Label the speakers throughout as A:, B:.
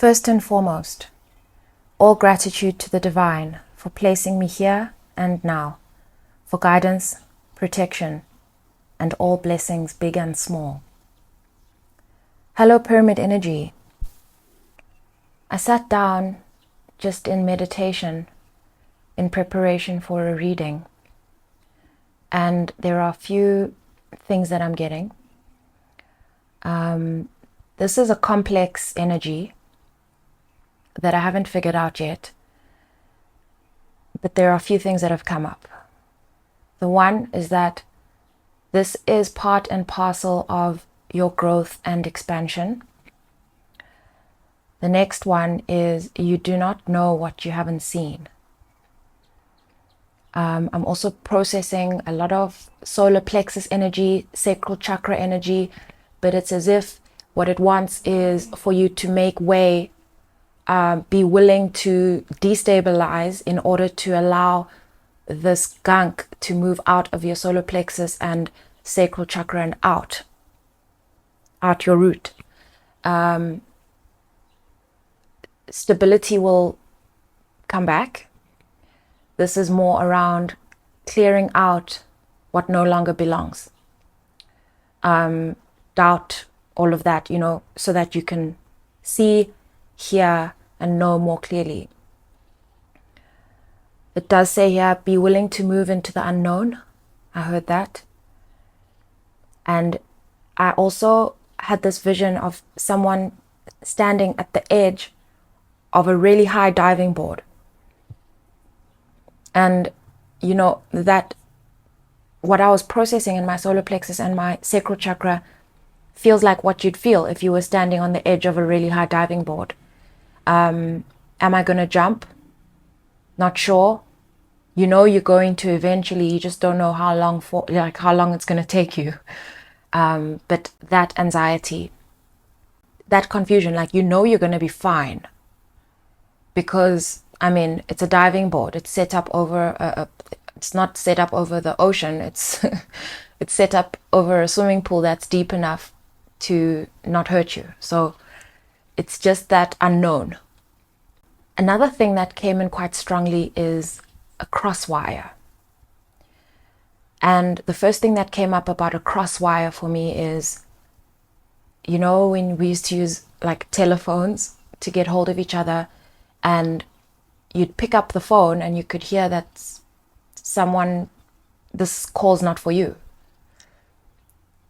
A: First and foremost, all gratitude to the divine for placing me here and now, for guidance, protection, and all blessings big and small. Hello Pyramid Energy. I sat down just in meditation in preparation for a reading, and there are a few things that I'm getting. This is a complex energy that I haven't figured out yet, but there are a few things that have come up. The one is that this is part and parcel of your growth and expansion. The next one is you do not know what you haven't seen. I'm also processing a lot of solar plexus energy, sacral chakra energy, but it's as if what it wants is for you to make way, be willing to destabilize in order to allow this gunk to move out of your solar plexus and sacral chakra and out your root. Stability will come back. This is more around clearing out what no longer belongs. Doubt, all of that, so that you can see, hear, and know more clearly. It does say here, be willing to move into the unknown. I heard that. And I also had this vision of someone standing at the edge of a really high diving board. And that what I was processing in my solar plexus and my sacral chakra feels like what you'd feel if you were standing on the edge of a really high diving board. Am I going to jump? Not sure. You're going to eventually, you just don't know how long it's going to take you. But that anxiety, that confusion, you're going to be fine. Because, it's a diving board. It's set up over it's not set up over the ocean. It's it's set up over a swimming pool that's deep enough to not hurt you. So it's just that unknown. Another thing that came in quite strongly is a cross wire. And the first thing that came up about a cross wire for me is, when we used to use telephones to get hold of each other, and you'd pick up the phone and you could hear that this call's not for you.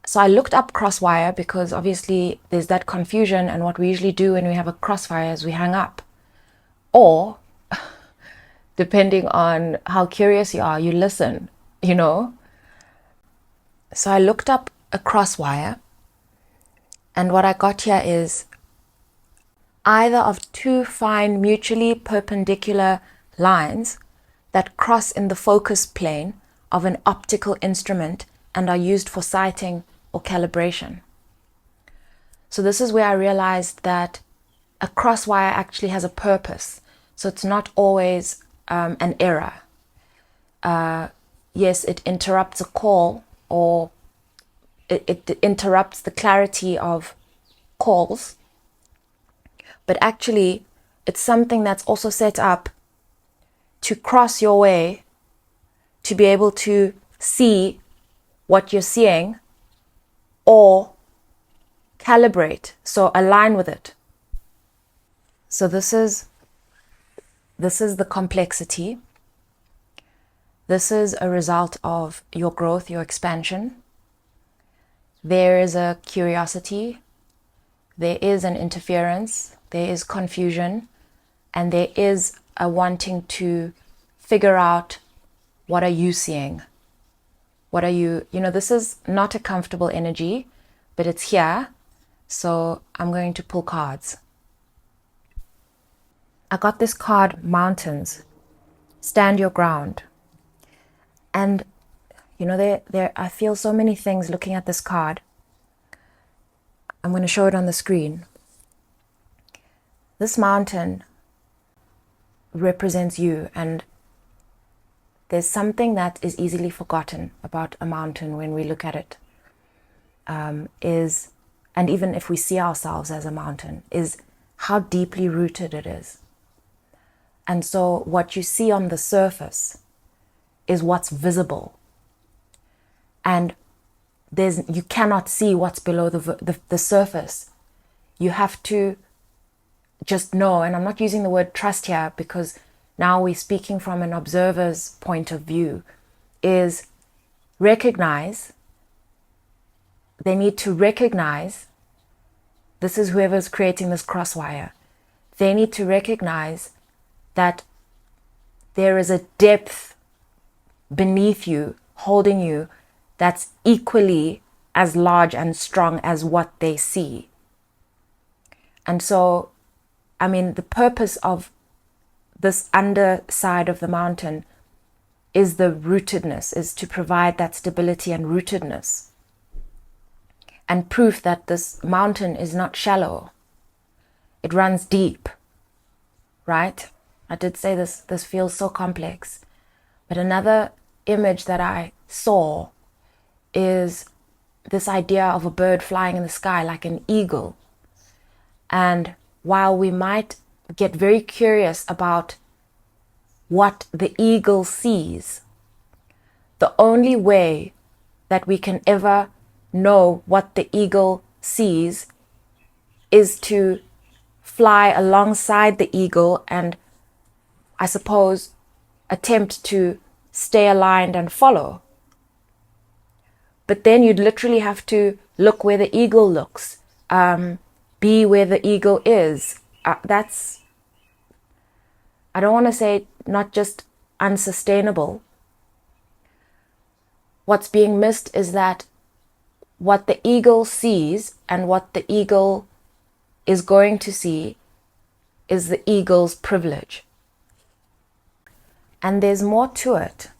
A: So I looked up crosswire because obviously there's that confusion, and what we usually do when we have a crossfire is we hang up. Or, depending on how curious you are, you listen, So I looked up a crosswire, and what I got here is either of two fine mutually perpendicular lines that cross in the focus plane of an optical instrument and are used for sighting or calibration. So this is where I realized that a crosswire actually has a purpose. So it's not always an error. Yes, it interrupts a call, or it interrupts the clarity of calls, but actually it's something that's also set up to cross your way, to be able to see what you're seeing or calibrate, so align with it. So this is the complexity. This is a result of your growth, your expansion. There is a curiosity, there is an interference, there is confusion, and there is a wanting to figure out, what are you seeing? What are you, this is not a comfortable energy, but it's here. So I'm going to pull cards. I got this card, Mountains, Stand Your Ground. And, I feel so many things looking at this card. I'm going to show it on the screen. This mountain represents you, and there's something that is easily forgotten about a mountain when we look at it, and even if we see ourselves as a mountain, is how deeply rooted it is. And so what you see on the surface is what's visible. And you cannot see what's below the surface. You have to just know, and I'm not using the word trust here because now we're speaking from an observer's point of view, is recognize. They need to recognize, this is whoever's creating this crosswire. They need to recognize that there is a depth beneath you, holding you, that's equally as large and strong as what they see. And so, I mean, the purpose of this underside of the mountain is the rootedness, is to provide that stability and rootedness. And proof that this mountain is not shallow. It runs deep, right? I did say this feels so complex. But another image that I saw is this idea of a bird flying in the sky like an eagle. And while we might get very curious about what the eagle sees, the only way that we can ever know what the eagle sees is to fly alongside the eagle and, I suppose, attempt to stay aligned and follow. But then you'd literally have to look where the eagle looks, be where the eagle is. That's, I don't want to say not just unsustainable. What's being missed is that what the eagle sees and what the eagle is going to see is the eagle's privilege. And there's more to it.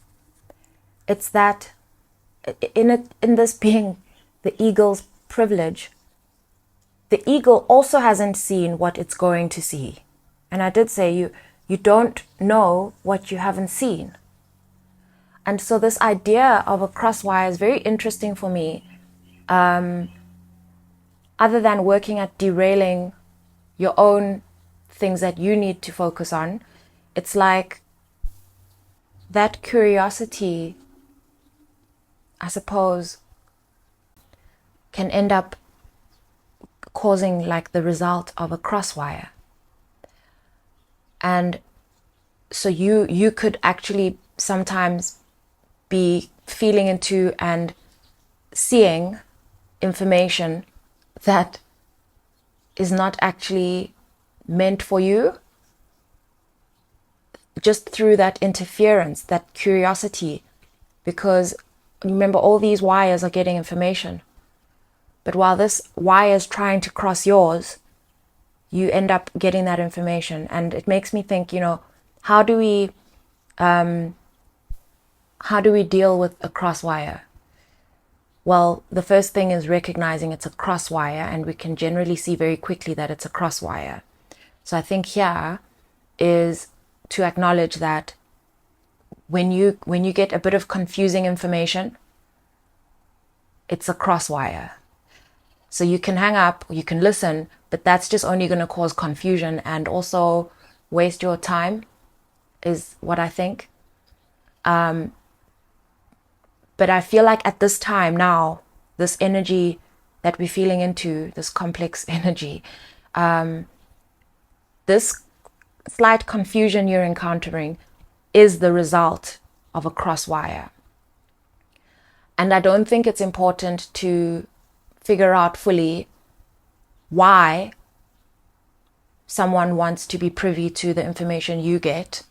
A: It's that in this being the eagle's privilege, the eagle also hasn't seen what it's going to see. And I did say you don't know what you haven't seen. And so this idea of a crosswire is very interesting for me. Other than working at derailing your own things that you need to focus on, it's like that curiosity, I suppose, can end up causing like the result of a crosswire. And so you could actually sometimes be feeling into and seeing information that is not actually meant for you, just through that interference, that curiosity. Because remember, all these wires are getting information, but while this wire is trying to cross yours, you end up getting that information. And it makes me think, how do we deal with a crosswire? Well, the first thing is recognizing it's a crosswire, and we can generally see very quickly that it's a crosswire. So I think here is to acknowledge that when you get a bit of confusing information, it's a crosswire. So you can hang up, you can listen, but that's just only going to cause confusion and also waste your time, is what I think. But I feel like at this time now, this energy that we're feeling into, this complex energy, this slight confusion you're encountering is the result of a crosswire. And I don't think it's important to figure out fully why someone wants to be privy to the information you get.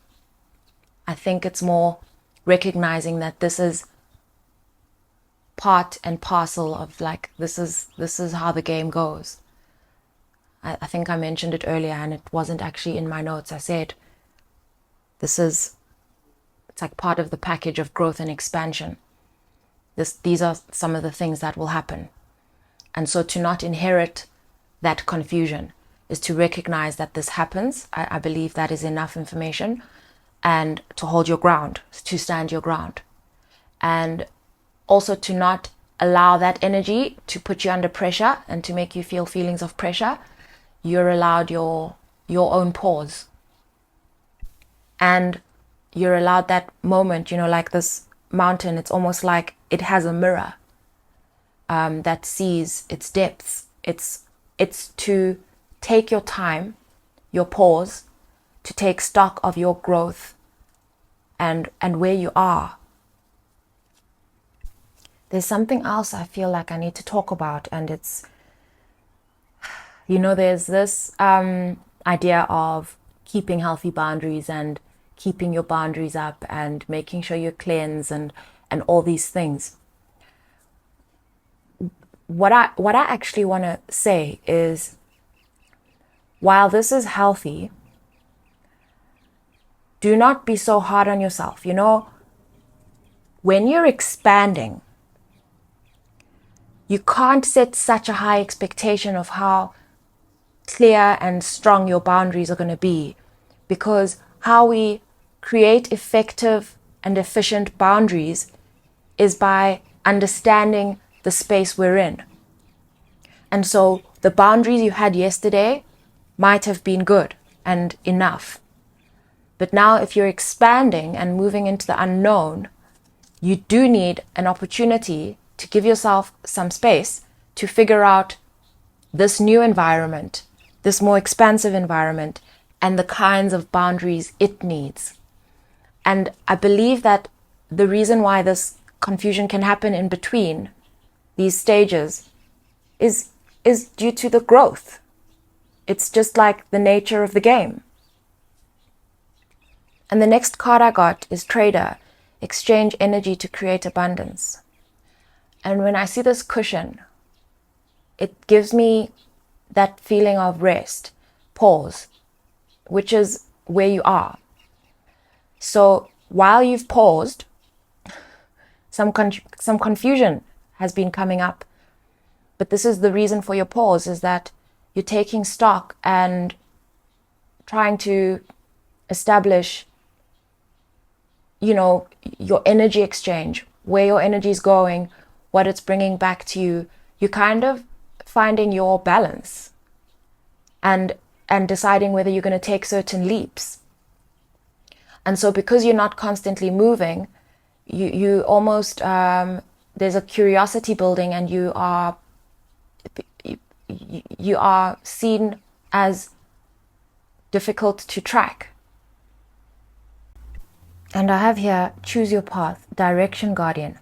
A: I think it's more recognizing that this is part and parcel of like, this is how the game goes. I think I mentioned it earlier and it wasn't actually in my notes. I said, it's like part of the package of growth and expansion. These are some of the things that will happen. And so to not inherit that confusion is to recognize that this happens. I believe that is enough information, and to hold your ground, to stand your ground. And also to not allow that energy to put you under pressure and to make you feel feelings of pressure. you're allowed your own pause, and you're allowed that moment, like this mountain. It's almost like it has a mirror that sees its depths. It's to take your time, your pause, to take stock of your growth and where you are. There's something else I feel like I need to talk about, and it's, there's this idea of keeping healthy boundaries and keeping your boundaries up and making sure you cleanse and all these things. What I actually want to say is, while this is healthy, do not be so hard on yourself. When you're expanding, you can't set such a high expectation of how clear and strong your boundaries are going to be, because how we create effective and efficient boundaries is by understanding the space we're in. And so the boundaries you had yesterday might have been good and enough. But now if you're expanding and moving into the unknown, you do need an opportunity to give yourself some space to figure out this new environment, this more expansive environment, and the kinds of boundaries it needs. And I believe that the reason why this confusion can happen in between these stages is due to the growth. It's just like the nature of the game. And the next card I got is Trader. Exchange energy to create abundance. And when I see this cushion, it gives me that feeling of rest, pause, which is where you are. So while you've paused, some confusion has been coming up. But this is the reason for your pause, is that you're taking stock and trying to establish, your energy exchange, where your energy is going, what it's bringing back to you. You're kind of finding your balance and deciding whether you're going to take certain leaps. And so because you're not constantly moving, you almost, there's a curiosity building, and you are seen as difficult to track. And I have here, choose your path, direction guardian.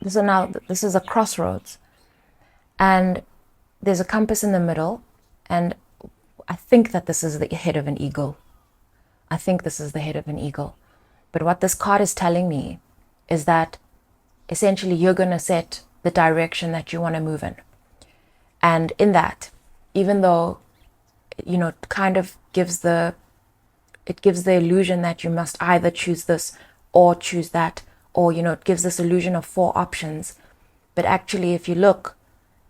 A: This is a crossroads, and there's a compass in the middle, and I think that this is the head of an eagle. But what this card is telling me is that essentially you're going to set the direction that you want to move in. And in that, even though, it kind of gives the illusion that you must either choose this or choose that, or, it gives this illusion of 4 options. But actually, if you look,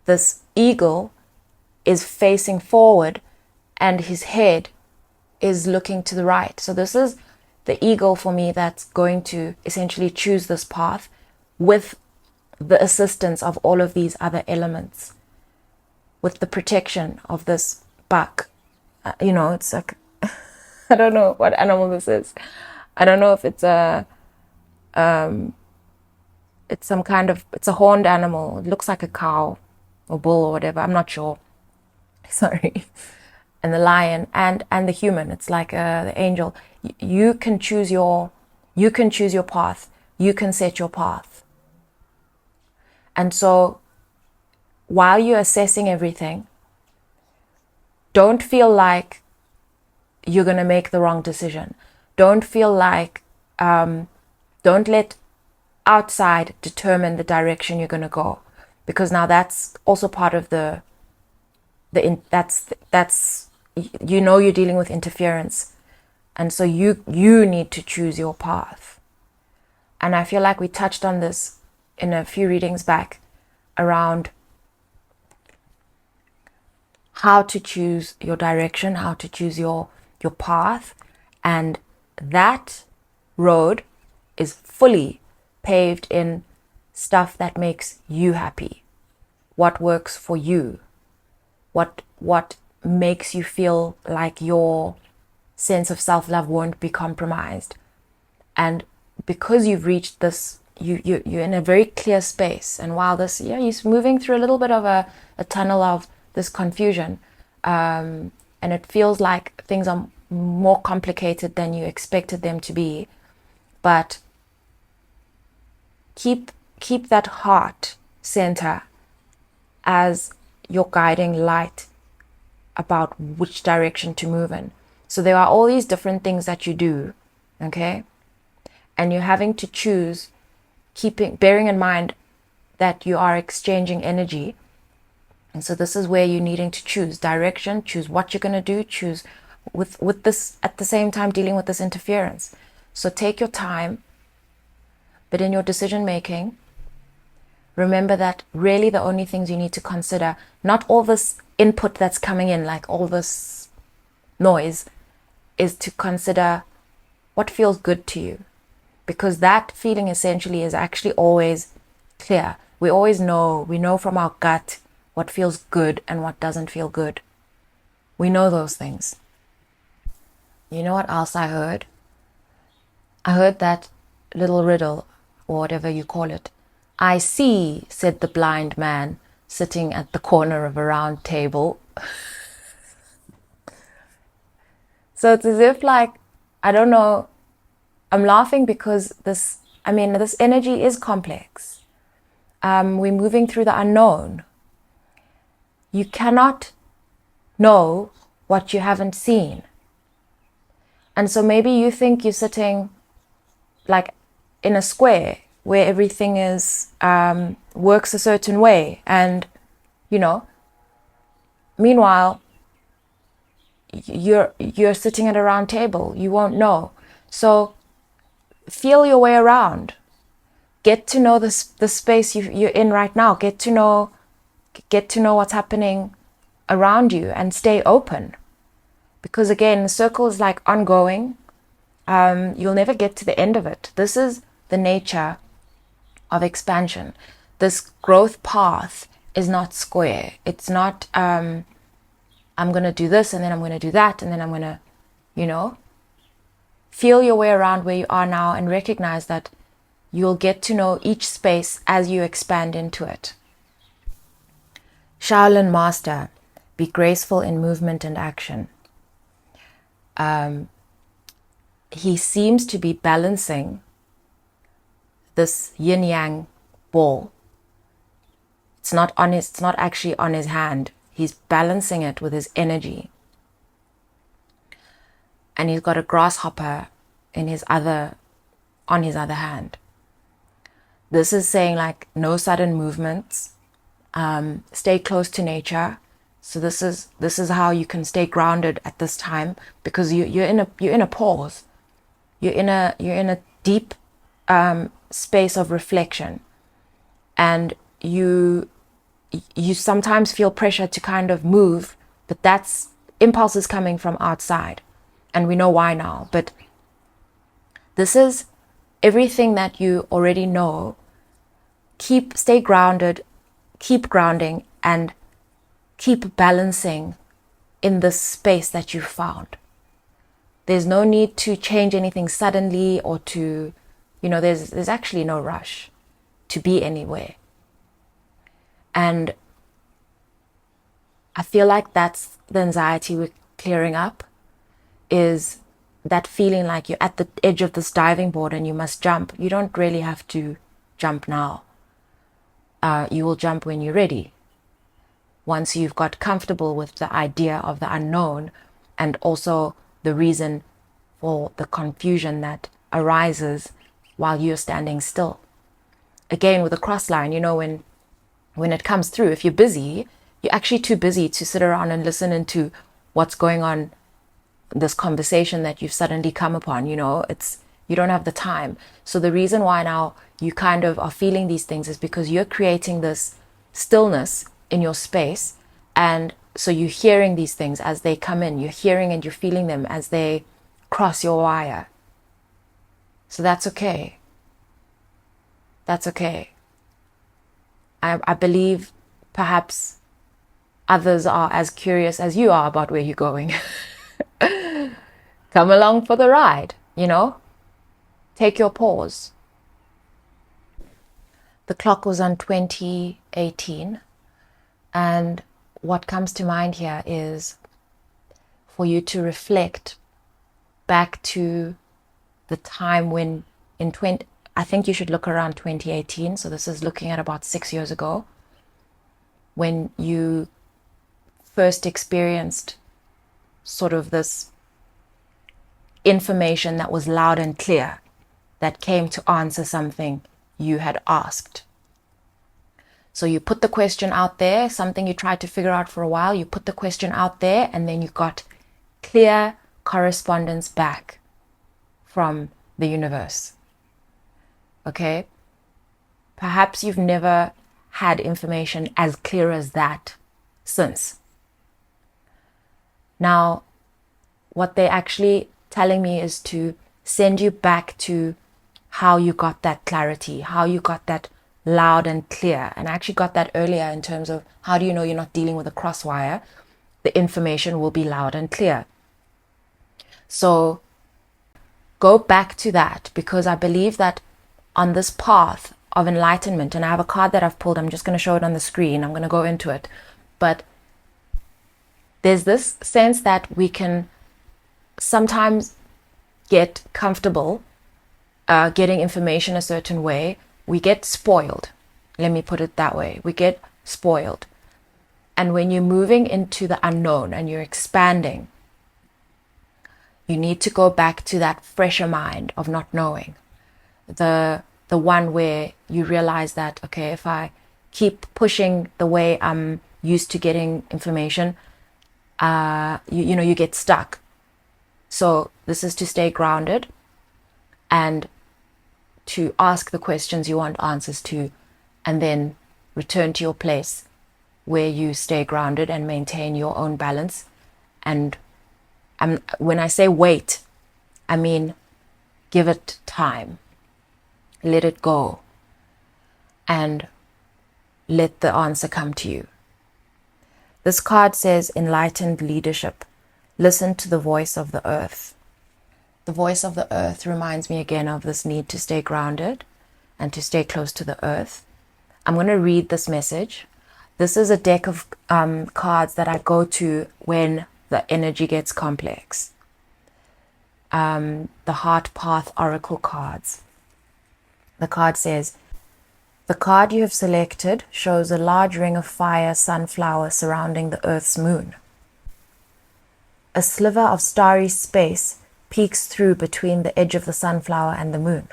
A: this eagle is facing forward and his head is looking to the right. So this is the eagle for me that's going to essentially choose this path with the assistance of all of these other elements, with the protection of this buck. It's like, I don't know what animal this is. I don't know if it's it's a horned animal. It looks like a cow or bull or whatever. I'm not sure. Sorry. And the lion and the human. It's like the angel. You can choose your path. You can set your path. And so while you're assessing everything, don't feel like you're going to make the wrong decision. Don't feel like, don't let outside determine the direction you're going to go, because now that's also part of that's you're dealing with interference. And so you need to choose your path. And I feel like we touched on this in a few readings back around how to choose your direction, how to choose your path. And that road is fully paved in stuff that makes you happy, what works for you. what makes you feel like your sense of self-love won't be compromised. And because you've reached this, you're in a very clear space. And while this, yeah, you're moving through a little bit of a tunnel of this confusion, and it feels like things are more complicated than you expected them to be. But keep that heart center as your guiding light about which direction to move in. So there are all these different things that you do, okay? And you're having to choose, bearing in mind that you are exchanging energy. And so this is where you're needing to choose direction, choose what you're going to do, choose with this, at the same time dealing with this interference. So take your time, but in your decision making, remember that really the only things you need to consider, not all this input that's coming in, like all this noise, is to consider what feels good to you. Because that feeling essentially is actually always clear. We always know, we know from our gut what feels good and what doesn't feel good. We know those things. You know what else I heard? I heard that little riddle, or whatever you call it. I see, said the blind man, sitting at the corner of a round table. So it's as if, like, I don't know, I'm laughing because this energy is complex. We're moving through the unknown. You cannot know what you haven't seen. And so maybe you think you're sitting like in a square where everything is works a certain way, and meanwhile you're sitting at a round table. You won't know. So feel your way around. Get to know the space you're in right now. Get to know what's happening around you, and stay open. Because again, the circle is like ongoing. You'll never get to the end of it. This is the nature of expansion. This growth path is not square. It's not, I'm going to do this and then I'm going to do that and then I'm going to, feel your way around where you are now and recognize that you'll get to know each space as you expand into it. Shaolin Master, be graceful in movement and action. He seems to be balancing this yin-yang ball. It's not actually on his hand. He's balancing it with his energy. And he's got a grasshopper on his other hand. This is saying, like, no sudden movements. Stay close to nature. So this is how you can stay grounded at this time, because you're in a pause. You're in a deep space of reflection, and you sometimes feel pressure to kind of move, but that's impulses coming from outside, and we know why now. But this is everything that you already know. Stay grounded, keep grounding, and keep balancing in this space that you've found. There's no need to change anything suddenly, or to, there's actually no rush to be anywhere. And I feel like that's the anxiety we're clearing up, is that feeling like you're at the edge of this diving board and you must jump. You don't really have to jump now. You will jump when you're ready. Once you've got comfortable with the idea of the unknown, and also the reason for the confusion that arises while you're standing still. Again, with a cross line, when it comes through, if you're busy, you're actually too busy to sit around and listen into what's going on, this conversation that you've suddenly come upon. You don't have the time. So the reason why now you kind of are feeling these things is because you're creating this stillness in your space. And so you're hearing these things as they come in. You're hearing and you're feeling them as they cross your wire. So that's okay. That's okay. I believe perhaps others are as curious as you are about where you're going. Come along for the ride, take your pause. The clock was on 2018, and what comes to mind here is for you to reflect back to the time when I think you should look around 2018, so this is looking at about 6 years ago, when you first experienced sort of this information that was loud and clear, that came to answer something you had asked. So you put the question out there, something you tried to figure out for a while, you put the question out there, and then you got clear correspondence back from the universe. Okay? Perhaps you've never had information as clear as that since. Now, what they're actually telling me is to send you back to how you got that clarity, how you got that loud and clear. And I actually got that earlier in terms of how do you know you're not dealing with a crosswire? The information will be loud and clear. So go back to that, because I believe that on this path of enlightenment, and I have a card that I've pulled, I'm just going to show it on the screen, I'm going to go into it, but there's this sense that we can sometimes get comfortable getting information a certain way. We get spoiled. Let me put it that way. We get spoiled. And when you're moving into the unknown and you're expanding, you need to go back to that fresher mind of not knowing. The one where you realize that, okay, if I keep pushing the way I'm used to getting information, you get stuck. So this is to stay grounded and to ask the questions you want answers to, and then return to your place where you stay grounded and maintain your own balance. And when I say wait, I mean give it time, let it go, and let the answer come to you. This card says enlightened leadership. Listen to the voice of the earth. The voice of the earth reminds me again of this need to stay grounded and to stay close to the earth. I'm going to read this message. This is a deck of cards that I go to when the energy gets complex. The Heart Path Oracle cards. The card says, the card you have selected shows a large ring of fire sunflower surrounding the Earth's moon. A sliver of starry space peeks through between the edge of the sunflower and the moon.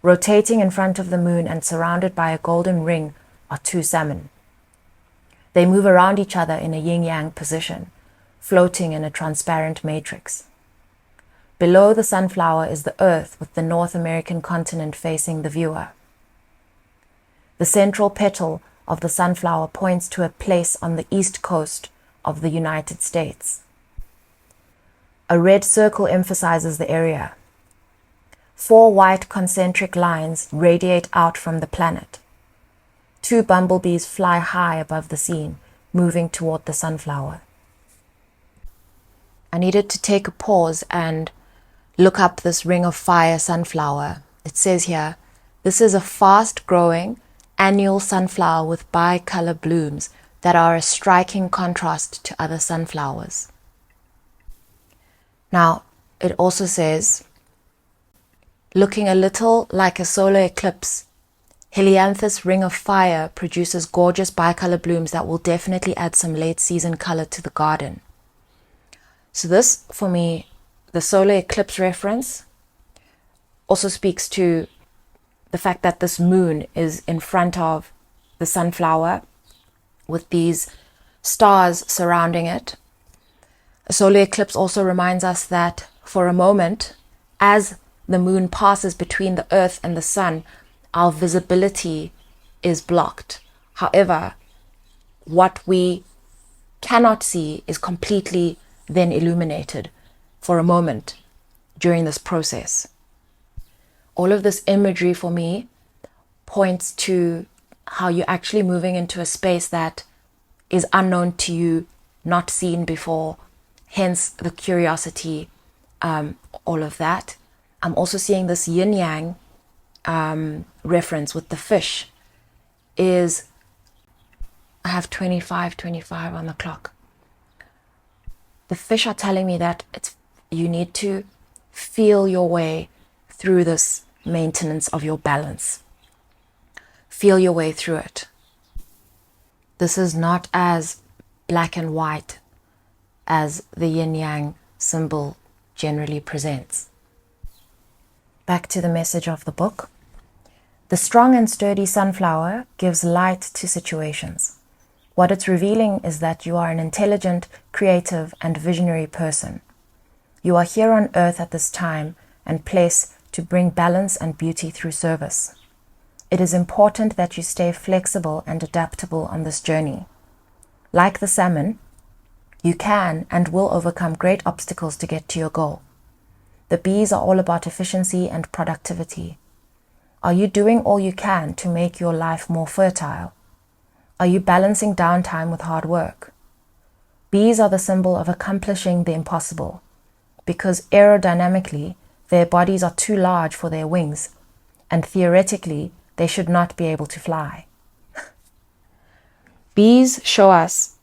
A: Rotating in front of the moon and surrounded by a golden ring are two salmon. They move around each other in a yin-yang position, floating in a transparent matrix. Below the sunflower is the Earth, with the North American continent facing the viewer. The central petal of the sunflower points to a place on the east coast of the United States. A red circle emphasizes the area. 4 white concentric lines radiate out from the planet. 2 bumblebees fly high above the scene, moving toward the sunflower. I needed to take a pause and look up this ring of fire sunflower. It says here, this is a fast-growing annual sunflower with bicolor blooms that are a striking contrast to other sunflowers. Now, it also says, looking a little like a solar eclipse, Helianthus ring of fire produces gorgeous bicolor blooms that will definitely add some late season color to the garden. So this, for me, the solar eclipse reference also speaks to the fact that this moon is in front of the sunflower with these stars surrounding it. A solar eclipse also reminds us that for a moment, as the moon passes between the earth and the sun, our visibility is blocked. However, what we cannot see is completely then illuminated for a moment during this process. All of this imagery for me points to how you're actually moving into a space that is unknown to you, not seen before, hence the curiosity, all of that. I'm also seeing this yin yang reference with the fish is, I have 25 on the clock. The fish are telling me that you need to feel your way through this maintenance of your balance. Feel your way through it. This is not as black and white as the yin yang symbol generally presents. Back to the message of the book. The strong and sturdy sunflower gives light to situations. What it's revealing is that you are an intelligent, creative, and visionary person. You are here on earth at this time and place to bring balance and beauty through service. It is important that you stay flexible and adaptable on this journey. Like the salmon, you can and will overcome great obstacles to get to your goal. The bees are all about efficiency and productivity. Are you doing all you can to make your life more fertile? Are you balancing downtime with hard work? Bees are the symbol of accomplishing the impossible, because aerodynamically, their bodies are too large for their wings, and theoretically, they should not be able to fly. Bees show us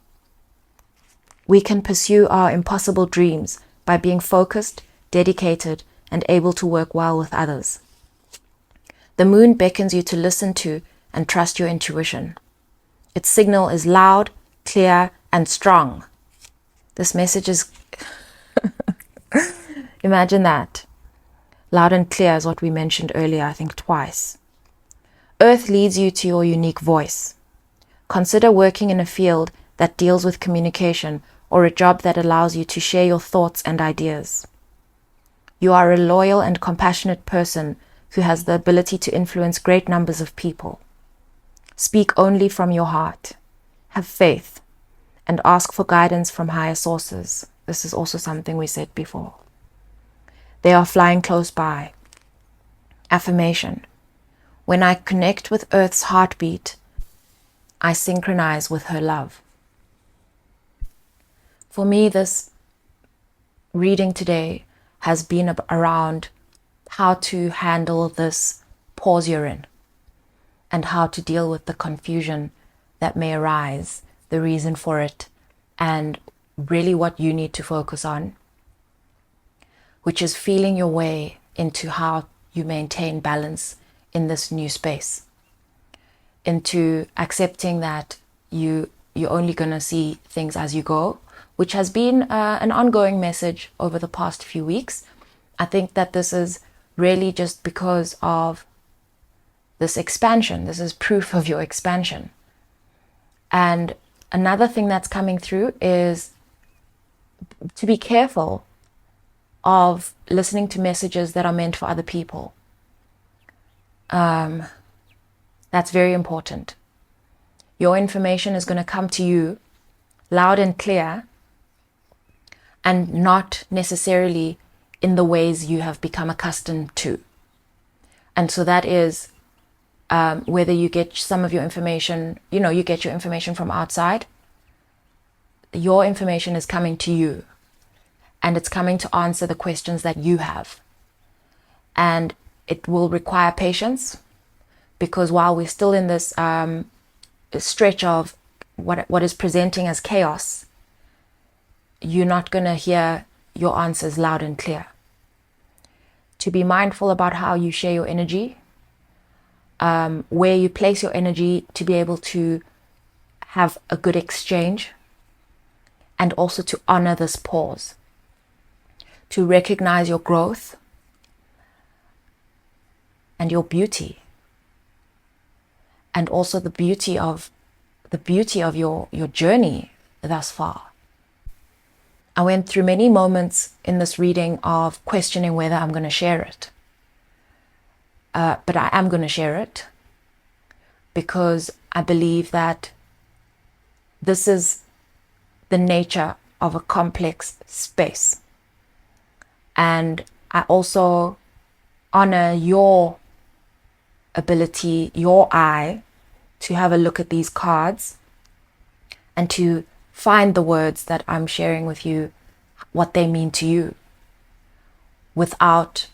A: we can pursue our impossible dreams by being focused, dedicated, and able to work well with others. The moon beckons you to listen to and trust your intuition. Its signal is loud, clear, and strong. This message is... Imagine that. Loud and clear is what we mentioned earlier, I think twice. Earth leads you to your unique voice. Consider working in a field that deals with communication or a job that allows you to share your thoughts and ideas. You are a loyal and compassionate person who has the ability to influence great numbers of people. Speak only from your heart. Have faith and ask for guidance from higher sources. This is also something we said before. They are flying close by. Affirmation. When I connect with Earth's heartbeat, I synchronize with her love. For me, this reading today has been around how to handle this pause you're in and how to deal with the confusion that may arise, the reason for it, and really what you need to focus on, which is feeling your way into how you maintain balance in this new space, into accepting that you're only going to see things as you go, which has been an ongoing message over the past few weeks. I think that this is really just because of this expansion. This is proof of your expansion. And another thing that's coming through is to be careful of listening to messages that are meant for other people. That's very important. Your information is going to come to you loud and clear, and not necessarily in the ways you have become accustomed to. And so that is whether you get some of your information, you get your information from outside, your information is coming to you, and it's coming to answer the questions that you have. And it will require patience, because while we're still in this stretch of what is presenting as chaos, you're not going to hear your answers loud and clear. To be mindful about how you share your energy, where you place your energy, to be able to have a good exchange, and also to honor this pause, to recognize your growth and your beauty, and also the beauty of your journey thus far. I went through many moments in this reading of questioning whether I'm going to share it. But I am going to share it, because I believe that this is the nature of a complex space. And I also honor your ability, your eye, to have a look at these cards and to find the words that I'm sharing with you, what they mean to you, without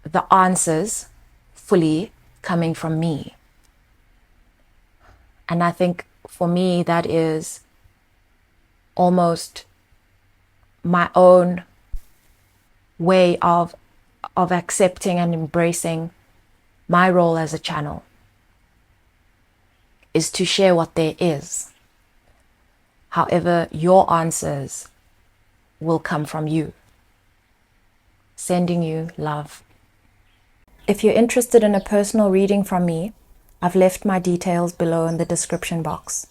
A: the answers fully coming from me. And I think for me, that is almost my own way of accepting and embracing my role as a channel, is to share what there is. However, your answers will come from you. Sending you love. If you're interested in a personal reading from me, I've left my details below in the description box.